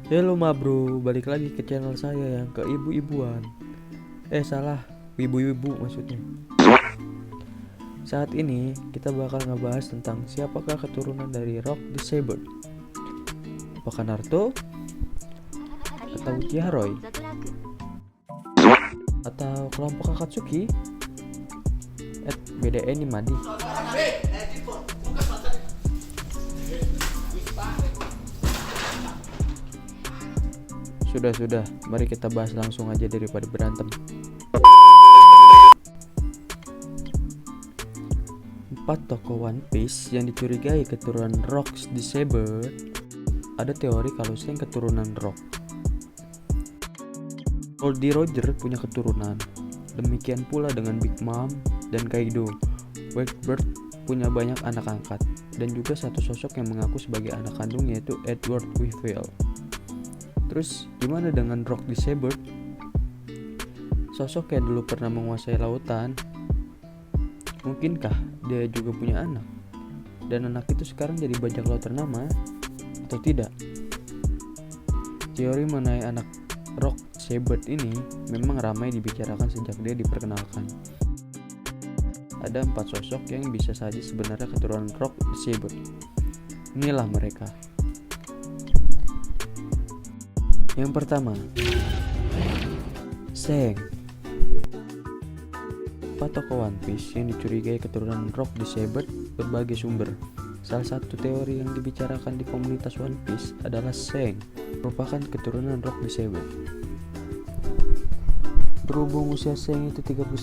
Halo ma bro, balik lagi ke channel saya yang ke ibu-ibuan. Salah, ibu-ibu maksudnya. Saat ini kita bakal ngebahas tentang siapakah keturunan dari Rock the Saber. Apakah Naruto? Atau Uchiha Roy? Atau kelompok Akatsuki? Beda ini Madi. Sudah, mari kita bahas langsung aja daripada berantem. 4 tokoh One Piece yang dicurigai keturunan Rock the Saber. Ada teori kalau Seng keturunan Rock. Goldie Roger punya keturunan. Demikian pula dengan Big Mom dan Kaido. Whitebird punya banyak anak angkat, dan juga satu sosok yang mengaku sebagai anak kandung yaitu Edward Weevil. Terus gimana dengan Rock the Saber? Sosok yang dulu pernah menguasai lautan. Mungkinkah dia juga punya anak? Dan anak itu sekarang jadi bajak laut ternama atau tidak? Teori mengenai anak Rock Saber ini memang ramai dibicarakan sejak dia diperkenalkan. Ada 4 sosok yang bisa saja sebenarnya keturunan Rock Saber. Inilah mereka. Yang pertama, Seng. 4 tokoh One Piece yang dicurigai keturunan Rock the Saber berbagai sumber. Salah satu teori yang dibicarakan di komunitas One Piece adalah Seng merupakan keturunan Rock the Saber. Berhubung usia Seng itu 39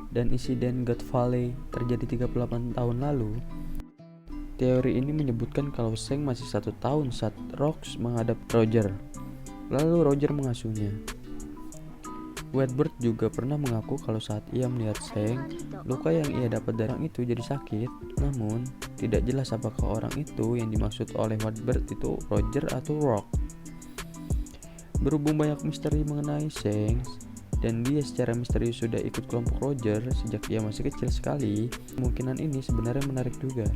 dan insiden God Valley terjadi 38 tahun lalu, teori ini menyebutkan kalau Seng masih 1 tahun saat Rocks menghadap Roger. Lalu Roger mengasuhnya. Whitebird juga pernah mengaku kalau saat ia melihat Seng, luka yang ia dapat dari orang itu jadi sakit. Namun, tidak jelas apakah orang itu yang dimaksud oleh Whitebird itu Roger atau Rock. Berhubung banyak misteri mengenai Seng, dan dia secara misterius sudah ikut kelompok Roger sejak ia masih kecil sekali, kemungkinan ini sebenarnya menarik juga.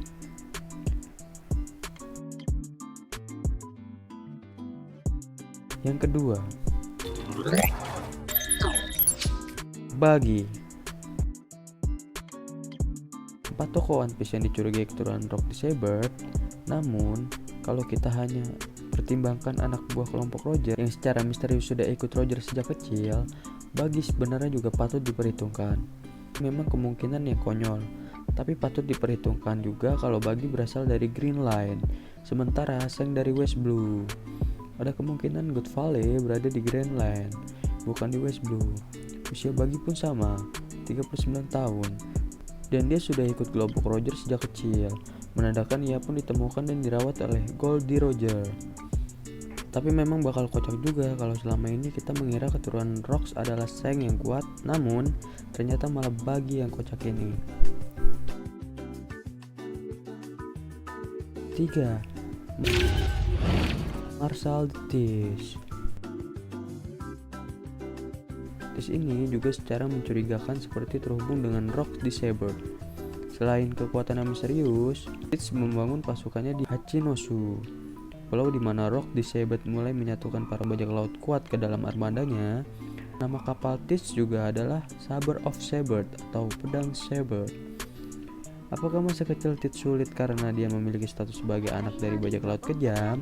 Yang kedua, Buggy. 4 tokoh One Piece yang dicurigai keturunan Rock the Saber. Namun, kalau kita hanya pertimbangkan anak buah kelompok Roger yang secara misterius sudah ikut Roger sejak kecil, Buggy sebenarnya juga patut diperhitungkan. Memang kemungkinan yang konyol, tapi patut diperhitungkan juga kalau Buggy berasal dari Green Line, sementara Seng dari West Blue. Ada kemungkinan God Valley berada di Green Line, bukan di West Blue. Usia Buggy pun sama, 39 tahun, dan dia sudah ikut kelompok Roger sejak kecil, menandakan ia pun ditemukan dan dirawat oleh Goldie Roger. Tapi memang bakal kocak juga kalau selama ini kita mengira keturunan Rocks adalah Seng yang kuat, namun ternyata malah Buggy yang kocak ini. 3. Marshall Tish. Tish ini juga secara mencurigakan seperti terhubung dengan Rock the Saber. Selain kekuatan yang misterius, Tish membangun pasukannya di Hachinosu, pulau di mana Rock the Saber mulai menyatukan para bajak laut kuat ke dalam armadanya. Nama kapal Tish juga adalah Saber of Saber atau pedang Saber. Apakah masa kecil Tish sulit karena dia memiliki status sebagai anak dari bajak laut kejam?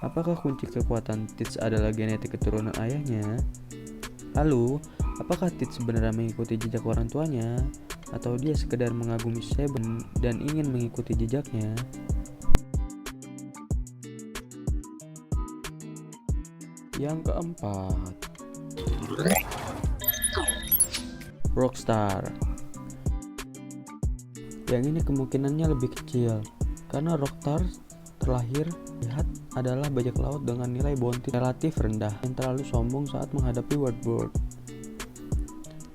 Apakah kunci kekuatan Tish adalah genetik keturunan ayahnya? Lalu, apakah Tish sebenarnya mengikuti jejak orang tuanya? Atau dia sekedar mengagumi Saber dan ingin mengikuti jejaknya? Yang keempat, Rockstar. Yang ini kemungkinannya lebih kecil, karena Rockstar terlahir lihat adalah bajak laut dengan nilai bounty relatif rendah yang terlalu sombong saat menghadapi Whitebird.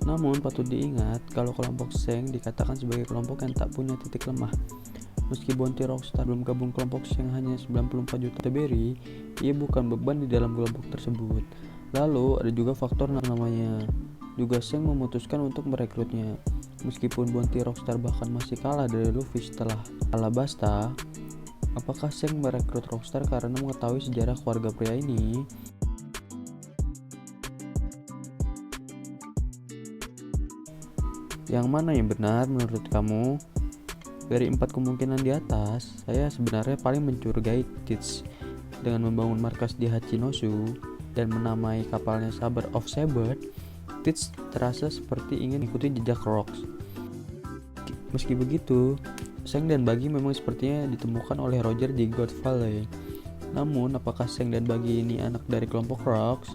Namun patut diingat kalau kelompok Seng dikatakan sebagai kelompok yang tak punya titik lemah. Meski bounty Rockstar belum gabung kelompok Seng hanya 94 juta berry, ia bukan beban di dalam kelompok tersebut. Lalu ada juga faktor namanya. Juga Seng memutuskan untuk merekrutnya. Meskipun bounty Rockstar bahkan masih kalah dari Luffy setelah Alabasta, Apakah Sheng merekrut Rockstar karena mengetahui sejarah keluarga pria ini? Yang mana yang benar menurut kamu? Dari 4 kemungkinan di atas, saya sebenarnya paling mencurigai Teach dengan membangun markas di Hachinosu dan menamai kapalnya Saber of Saber. Teach terasa seperti ingin ikuti jejak Rocks. Meski begitu, Sheng dan Buggy memang sepertinya ditemukan oleh Roger di God Valley. Namun, apakah Sheng dan Buggy ini anak dari kelompok Rocks?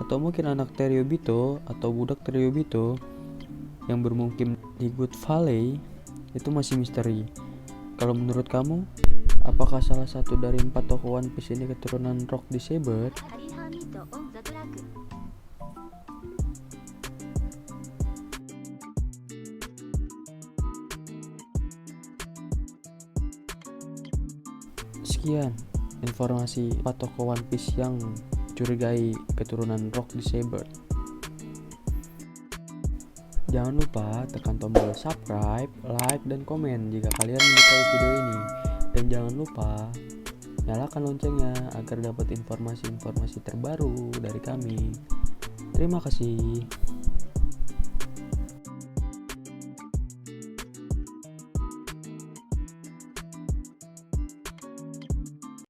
Atau mungkin anak Teriobito atau budak Teriobito yang bermukim di Good Valley? Itu masih misteri. Kalau menurut kamu, apakah salah satu dari 4 tokoh One Piece ini keturunan Rock the Saber? Sekian informasi 4 tokoh One Piece yang curigai keturunan Rock the Saber. Jangan lupa tekan tombol subscribe, like, dan komen jika kalian menyukai video ini. Dan jangan lupa nyalakan loncengnya agar dapat informasi-informasi terbaru dari kami. Terima kasih.